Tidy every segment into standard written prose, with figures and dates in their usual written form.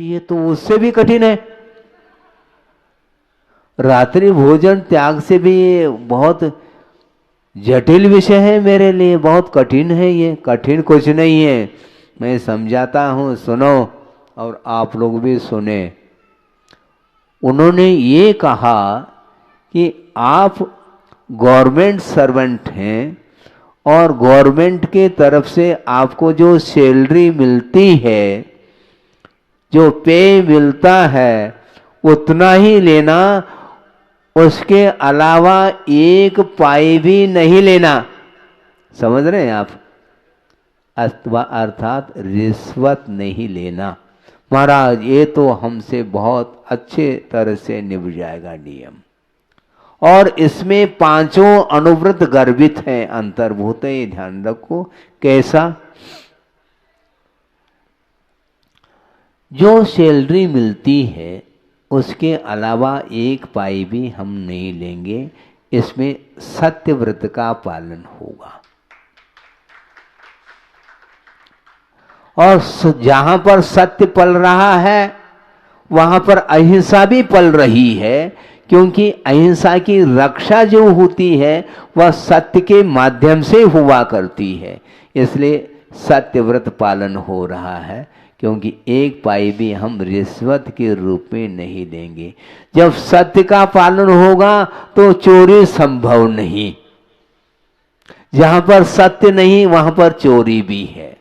ये तो उससे भी कठिन है। रात्रि भोजन त्याग से भी ये बहुत जटिल विषय है मेरे लिए, बहुत कठिन है। ये कठिन कुछ नहीं है, मैं समझाता हूँ, सुनो और आप लोग भी सुने। उन्होंने ये कहा कि आप गवर्नमेंट सर्वेंट हैं और गवर्नमेंट के तरफ से आपको जो सैलरी मिलती है, जो पे मिलता है, उतना ही लेना, उसके अलावा एक पाई भी नहीं लेना। समझ रहे हैं आप? अर्थात रिश्वत नहीं लेना। महाराज ये तो हमसे बहुत अच्छे तरह से निभ जाएगा नियम। और इसमें पांचों अनुव्रत गर्भित हैं, अंतर्भूत है, ये ध्यान रखो। कैसा? जो सैलरी मिलती है उसके अलावा एक पाई भी हम नहीं लेंगे, इसमें सत्य व्रत का पालन होगा। और जहां पर सत्य पल रहा है वहां पर अहिंसा भी पल रही है, क्योंकि अहिंसा की रक्षा जो होती है वह सत्य के माध्यम से हुआ करती है। इसलिए सत्य व्रत पालन हो रहा है, क्योंकि एक पाई भी हम रिश्वत के रूप में नहीं देंगे। जब सत्य का पालन होगा तो चोरी संभव नहीं। जहां पर सत्य नहीं वहां पर चोरी भी है,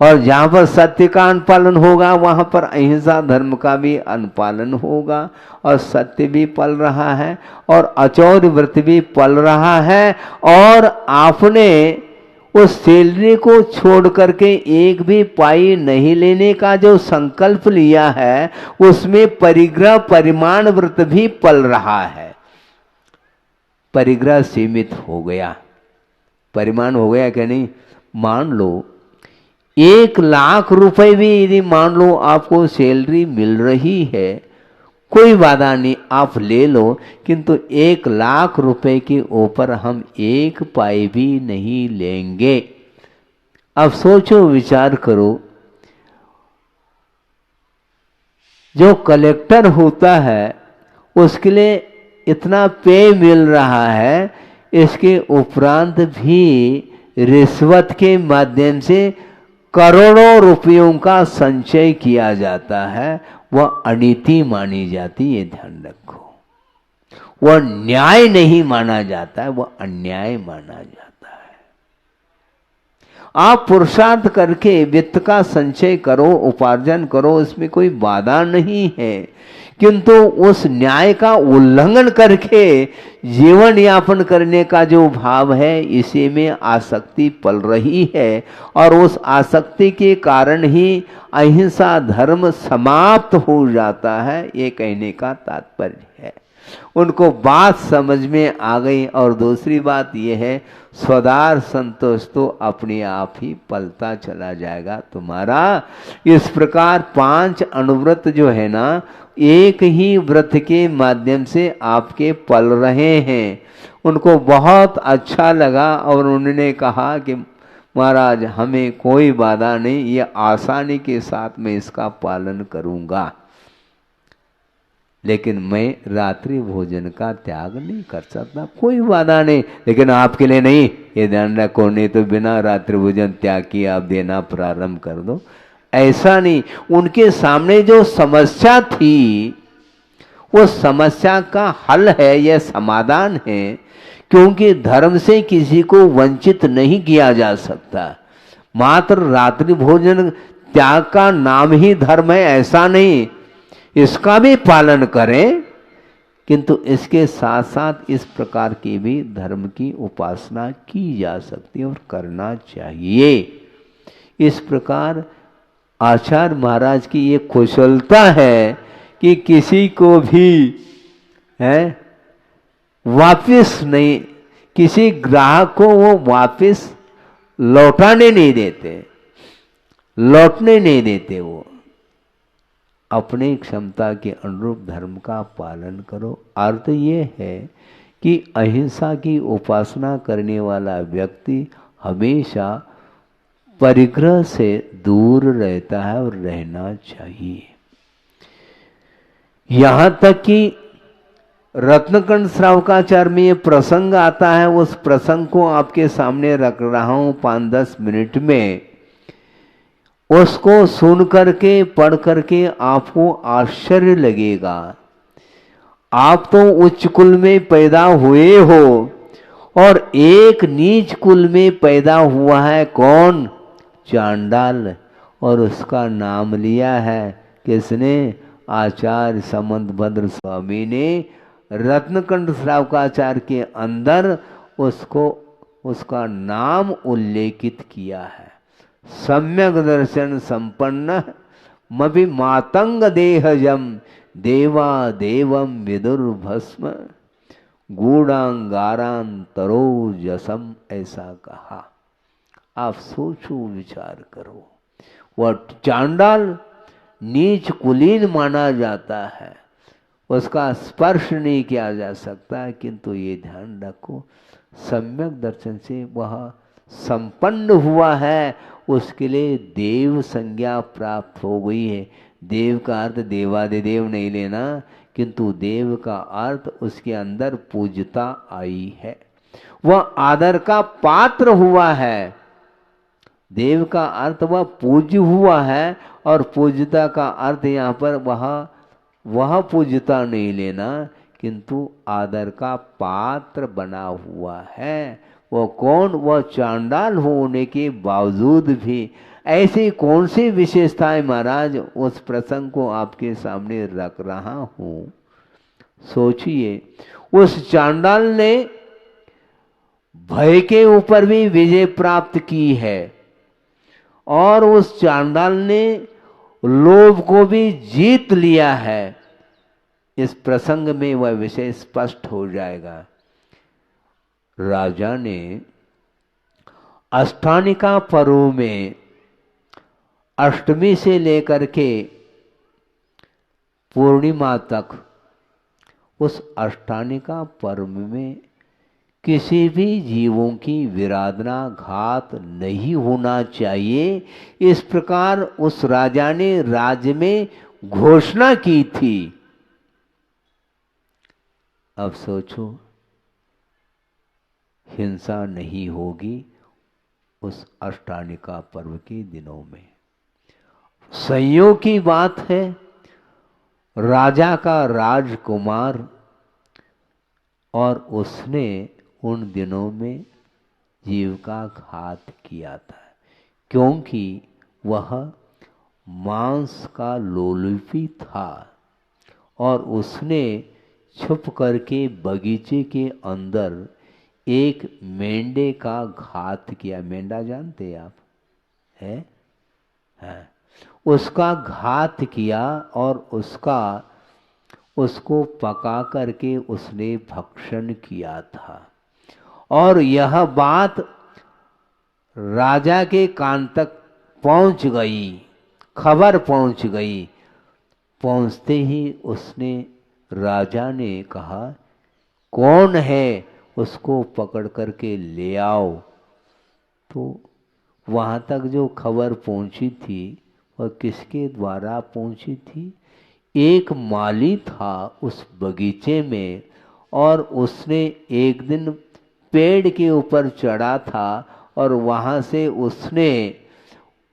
और जहां पर सत्य का अनुपालन होगा वहां पर अहिंसा धर्म का भी अनुपालन होगा, और सत्य भी पल रहा है और अचौर व्रत भी पल रहा है। और आपने उस सैलरी को छोड़ करके एक भी पाई नहीं लेने का जो संकल्प लिया है, उसमें परिग्रह परिमाण व्रत भी पल रहा है। परिग्रह सीमित हो गया, परिमाण हो गया कि नहीं? मान लो 1,00,000 रुपए भी यदि मान लो आपको सैलरी मिल रही है, कोई बाधा नहीं, आप ले लो, किंतु 1,00,000 रुपए के ऊपर हम एक पाई भी नहीं लेंगे। अब सोचो, विचार करो, जो कलेक्टर होता है उसके लिए इतना पे मिल रहा है, इसके उपरांत भी रिश्वत के माध्यम से करोड़ों रुपयों का संचय किया जाता है, वह अनीति मानी जाती है। ध्यान रखो, वह न्याय नहीं माना जाता है, वह अन्याय माना जाता है। आप पुरुषार्थ करके वित्त का संचय करो, उपार्जन करो, इसमें कोई बाधा नहीं है, किंतु उस न्याय का उल्लंघन करके जीवन यापन करने का जो भाव है, इसी में आसक्ति पल रही है, और उस आसक्ति के कारण ही अहिंसा धर्म समाप्त हो जाता है। ये कहने का तात्पर्य है। उनको बात समझ में आ गई। और दूसरी बात यह है, स्वदार संतोष तो अपने आप ही पलता चला जाएगा तुम्हारा। इस प्रकार 5 अनुव्रत जो है ना, एक ही व्रत के माध्यम से आपके पल रहे हैं। उनको बहुत अच्छा लगा और उन्होंने कहा कि महाराज हमें कोई बाधा नहीं, ये आसानी के साथ मैं इसका पालन करूंगा, लेकिन मैं रात्रि भोजन का त्याग नहीं कर सकता। कोई बाधा नहीं, लेकिन आपके लिए नहीं, ये ध्यान रखो, नहीं तो बिना रात्रि भोजन त्याग किए आप देना प्रारंभ कर दो। ऐसा नहीं, उनके सामने जो समस्या थी वो समस्या का हल है, यह समाधान है, क्योंकि धर्म से किसी को वंचित नहीं किया जा सकता। मात्र रात्रि भोजन त्याग का नाम ही धर्म है ऐसा नहीं, इसका भी पालन करें, किंतु इसके साथ साथ इस प्रकार की भी धर्म की उपासना की जा सकती है और करना चाहिए। इस प्रकार आचार्य महाराज की ये कुशलता है कि किसी को भी है वापिस नहीं, किसी ग्राहक को वो वापिस लौटाने नहीं देते, लौटने नहीं देते। वो अपनी क्षमता के अनुरूप धर्म का पालन करो। अर्थ ये है कि अहिंसा की उपासना करने वाला व्यक्ति हमेशा परिग्रह से दूर रहता है और रहना चाहिए। यहां तक कि रत्नकंड श्रावकाचार्य में ये प्रसंग आता है, उस प्रसंग को आपके सामने रख रहा हूं 5-10 मिनट में। उसको सुन करके पढ़ करके आपको आश्चर्य लगेगा। आप तो उच्च कुल में पैदा हुए हो और एक नीच कुल में पैदा हुआ है, कौन? चांडाल। और उसका नाम लिया है किसने? आचार्य समंतभद्र स्वामी ने रत्नकंड श्रावकाचार्य के अंदर उसको उसका नाम उल्लेखित किया है। सम्यक दर्शन संपन्न मभि मातंग देहजम देवा देवम विदुर्भस्म गूढ़ांगारांतरोजसम, ऐसा कहा। आप सोचो विचार करो, वह चांडाल नीच कुलीन माना जाता है, उसका स्पर्श नहीं किया जा सकता, किंतु ये ध्यान रखो सम्यक दर्शन से वह संपन्न हुआ है, उसके लिए देव संज्ञा प्राप्त हो गई है। देव का अर्थ देवादिदेव नहीं लेना, किंतु देव का अर्थ उसके अंदर पूज्यता आई है, वह आदर का पात्र हुआ है। देव का अर्थ वह पूज्य हुआ है, और पूज्यता का अर्थ यहाँ पर वह पूज्यता नहीं लेना, किंतु आदर का पात्र बना हुआ है। वो कौन? वह चांडाल होने के बावजूद भी। ऐसी कौन सी विशेषताएं महाराज, उस प्रसंग को आपके सामने रख रहा हूं। सोचिए, उस चांडाल ने भय के ऊपर भी विजय प्राप्त की है, और उस चांडाल ने लोभ को भी जीत लिया है। इस प्रसंग में वह विषय स्पष्ट हो जाएगा। राजा ने अष्टानिका पर्व में अष्टमी से लेकर के पूर्णिमा तक उस अष्टानिका पर्व में किसी भी जीवों की विराधना घात नहीं होना चाहिए, इस प्रकार उस राजा ने राज्य में घोषणा की थी। अब सोचो, हिंसा नहीं होगी उस अष्टानिका पर्व के दिनों में। संयोग की बात है, राजा का राजकुमार, और उसने उन दिनों में जीव का घात किया था, क्योंकि वह मांस का लोलुपी था, और उसने छुप करके बगीचे के अंदर एक मेंढे का घात किया। मेंढा जानते आप? है? हाँ। उसका घात किया, और उसको पका करके उसने भक्षण किया था। और यह बात राजा के कान तक पहुंच गई, खबर पहुंच गई। पहुंचते ही उसने, राजा ने कहा, कौन है? उसको पकड़ करके ले आओ। तो वहाँ तक जो खबर पहुंची थी, वह किसके द्वारा पहुंची थी? एक माली था उस बगीचे में, और उसने एक दिन पेड़ के ऊपर चढ़ा था, और वहाँ से उसने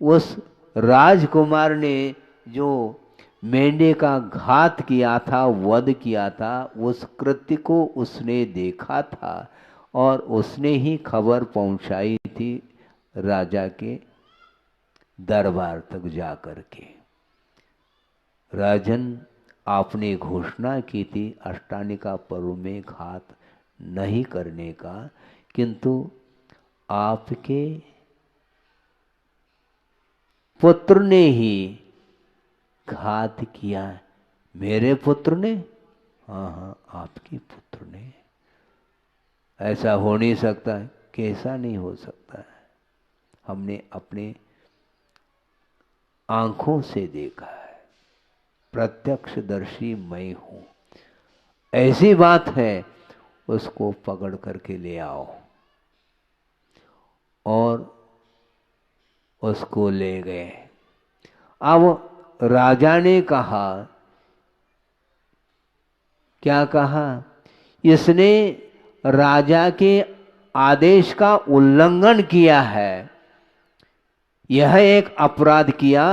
उस राजकुमार ने जो मेंढे का घात किया था, वध किया था, उस कृत्य को उसने देखा था, और उसने ही खबर पहुंचाई थी राजा के दरबार तक जाकर के। राजन, आपने घोषणा की थी अष्टानिका पर्व में घात नहीं करने का, किंतु आपके पुत्र ने ही घात किया। मेरे पुत्र ने? हाँ हाँ, आपके पुत्र ने। ऐसा हो नहीं सकता है। कैसा नहीं हो सकता है? हमने अपने आंखों से देखा है, प्रत्यक्षदर्शी मैं हूं। ऐसी बात है, उसको पकड़ करके ले आओ। और उसको ले गए। अब राजा ने कहा, क्या कहा, इसने राजा के आदेश का उल्लंघन किया है, यह एक अपराध किया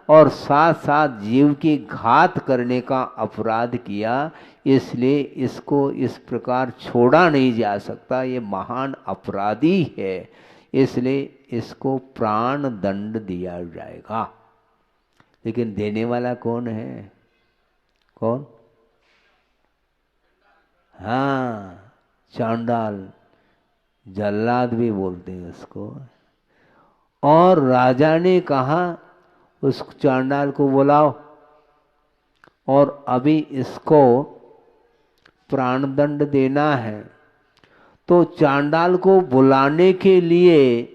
और साथ साथ जीव की घात करने का अपराध किया, इसलिए इसको इस प्रकार छोड़ा नहीं जा सकता, ये महान अपराधी है, इसलिए इसको प्राण दंड दिया जाएगा। लेकिन देने वाला कौन है? कौन? हाँ, चांडाल, जल्लाद भी बोलते हैं उसको। और राजा ने कहा उस चांडाल को बुलाओ और अभी इसको प्राणदंड देना है। तो चांडाल को बुलाने के लिए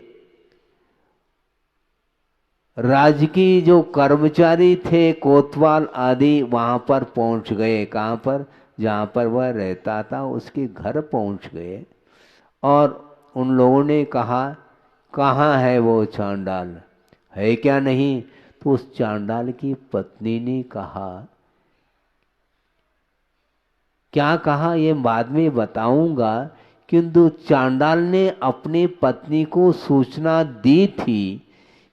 राज्य की जो कर्मचारी थे, कोतवाल आदि, वहां पर पहुंच गए। कहाँ पर? जहां पर वह रहता था उसके घर पहुंच गए और उन लोगों ने कहा, कहाँ है वो चांडाल, है क्या नहीं? तो उस चांडाल की पत्नी ने कहा, क्या कहा ये बाद में बताऊंगा, किंतु चांडाल ने अपनी पत्नी को सूचना दी थी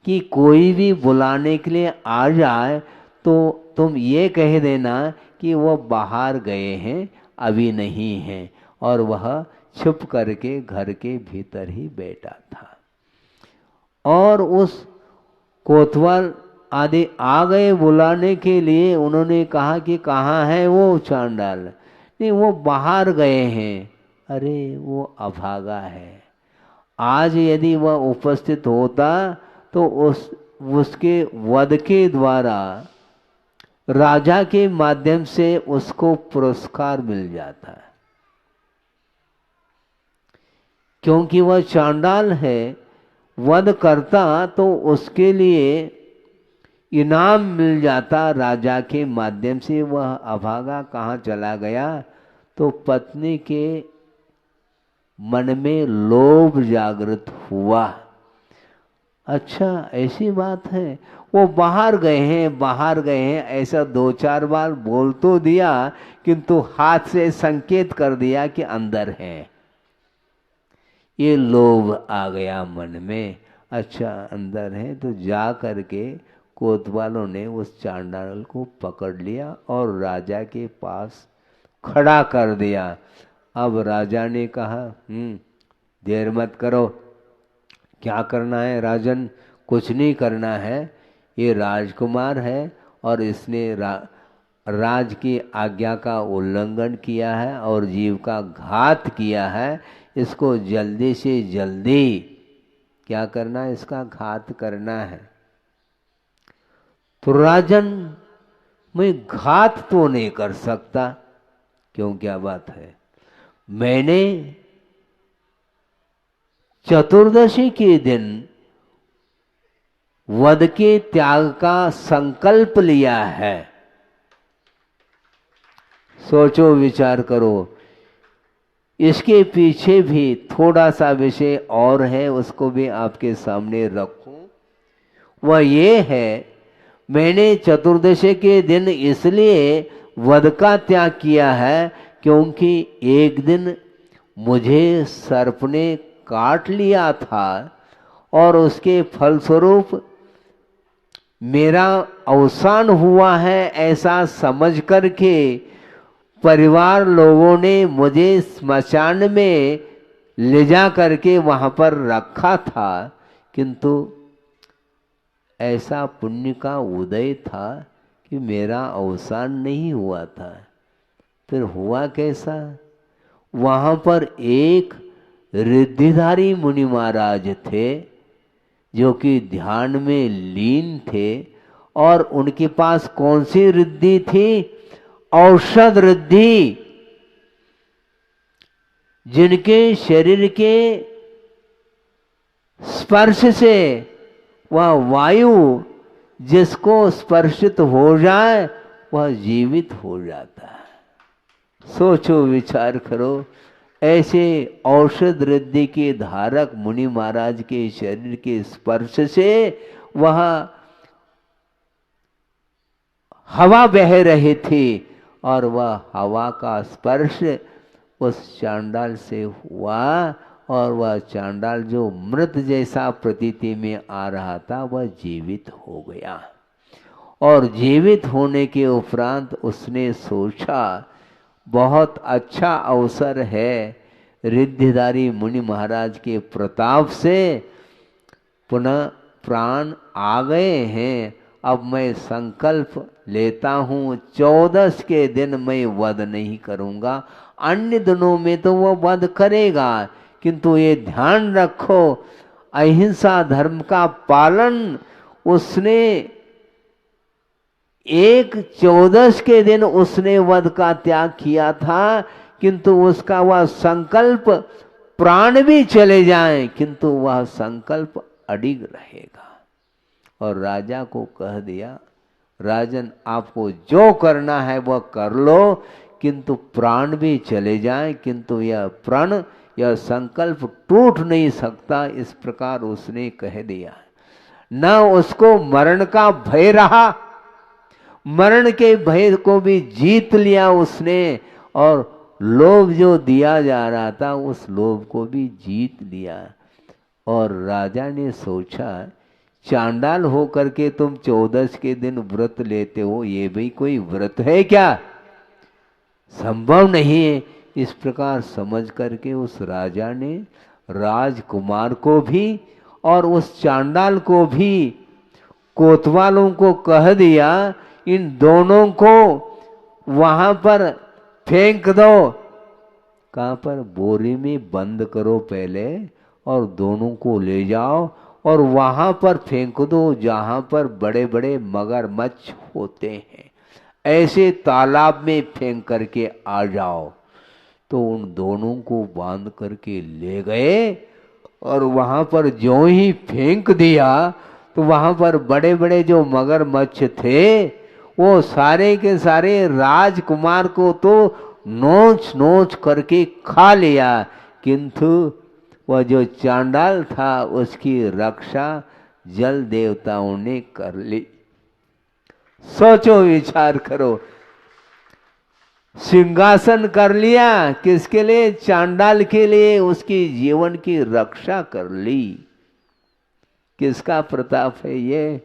कि कोई भी बुलाने के लिए आ जाए तो तुम ये कह देना कि वो बाहर गए हैं, अभी नहीं हैं, और वह छुप करके घर के भीतर ही बैठा था। और उस कोतवाल आदि आ गए बुलाने के लिए। उन्होंने कहा कि कहाँ है वो चांडाल? नहीं, वो बाहर गए हैं। अरे वो अभागा है, आज यदि वह उपस्थित होता तो उसके वध के द्वारा राजा के माध्यम से उसको पुरस्कार मिल जाता है, क्योंकि वह चांडाल है। वध करता तो उसके लिए इनाम मिल जाता राजा के माध्यम से। वह अभागा कहाँ चला गया? तो पत्नी के मन में लोभ जागृत हुआ। अच्छा, ऐसी बात है, वो बाहर गए हैं, बाहर गए हैं, ऐसा 2-4 बार बोल तो दिया, किंतु हाथ से संकेत कर दिया कि अंदर है। ये लोभ आ गया मन में। अच्छा, अंदर है, तो जा करके कोतवालों ने उस चांडाल को पकड़ लिया और राजा के पास खड़ा कर दिया। अब राजा ने कहा, देर मत करो। क्या करना है राजन? कुछ नहीं करना है, ये राजकुमार है और इसने राज की आज्ञा का उल्लंघन किया है और जीव का घात किया है। इसको जल्दी से जल्दी क्या करना है? इसका घात करना है। तो राजन, मैं घात तो नहीं कर सकता। क्यों, क्या बात है? मैंने चतुर्दशी के दिन वध के त्याग का संकल्प लिया है। सोचो, विचार करो। इसके पीछे भी थोड़ा सा विषय और है, उसको भी आपके सामने रखूं। वह ये है, मैंने चतुर्दशी के दिन इसलिए वध का त्याग किया है क्योंकि एक दिन मुझे सर्प ने काट लिया था और उसके फलस्वरूप मेरा अवसान हुआ है, ऐसा समझ करके परिवार लोगों ने मुझे स्मशान में ले जा करके वहां पर रखा था, किंतु ऐसा पुण्य का उदय था कि मेरा अवसान नहीं हुआ था। फिर हुआ कैसा? वहां पर एक रिद्धिधारी मुनि महाराज थे जो कि ध्यान में लीन थे, और उनके पास कौन सी रिद्धि थी? औषध रिद्धि। जिनके शरीर के स्पर्श से वह वायु जिसको स्पर्शित हो जाए वह जीवित हो जाता है। सोचो, विचार करो, ऐसे औषध रिद्धि के धारक मुनि महाराज के शरीर के स्पर्श से वह हवा बह रहे थे और वह हवा का स्पर्श उस चांडाल से हुआ और वह चांडाल जो मृत जैसा प्रतीति में आ रहा था वह जीवित हो गया। और जीवित होने के उपरांत उसने सोचा बहुत अच्छा अवसर है, रिद्धिधारी मुनि महाराज के प्रताप से पुनः प्राण आ गए हैं। अब मैं संकल्प लेता हूँ 14 के दिन मैं वध नहीं करूँगा, अन्य दिनों में तो वह वध करेगा, किंतु ये ध्यान रखो अहिंसा धर्म का पालन उसने 14 के दिन उसने वध का त्याग किया था, किंतु उसका वह संकल्प प्राण भी चले जाएं किंतु वह संकल्प अडिग रहेगा। और राजा को कह दिया, राजन आपको जो करना है वह कर लो, किंतु प्राण भी चले जाएं किंतु यह प्रण यह संकल्प टूट नहीं सकता। इस प्रकार उसने कह दिया। न उसको मरण का भय रहा, मरण के भय को भी जीत लिया उसने, और लोभ जो दिया जा रहा था उस लोभ को भी जीत लिया। और राजा ने सोचा चांडाल होकर के तुम 14 के दिन व्रत लेते हो, ये भी कोई व्रत है क्या? संभव नहीं है। इस प्रकार समझ करके उस राजा ने राजकुमार को भी और उस चांडाल को भी कोतवालों को कह दिया, इन दोनों को वहां पर फेंक दो। कहां पर? बोरी में बंद करो पहले और दोनों को ले जाओ और वहां पर फेंक दो जहां पर बड़े बड़े मगरमच्छ होते हैं, ऐसे तालाब में फेंक करके आ जाओ। तो उन दोनों को बांध करके ले गए और वहां पर जो ही फेंक दिया तो वहां पर बड़े बड़े जो मगरमच्छ थे वो सारे के सारे राजकुमार को तो नोच नोच करके खा लिया, किंतु वह जो चांडाल था उसकी रक्षा जल देवताओं ने कर ली। सोचो, विचार करो, सिंहासन कर लिया किसके लिए? चांडाल के लिए, उसकी जीवन की रक्षा कर ली। किसका प्रताप है ये?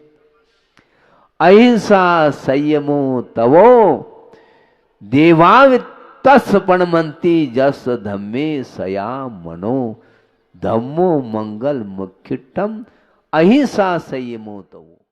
अहिंसा संयमो तवो देवावितस पणमंती जस धम्मे सया मनो धम्मो मंगल मुख्यटम अहिंसा संयमो तवो।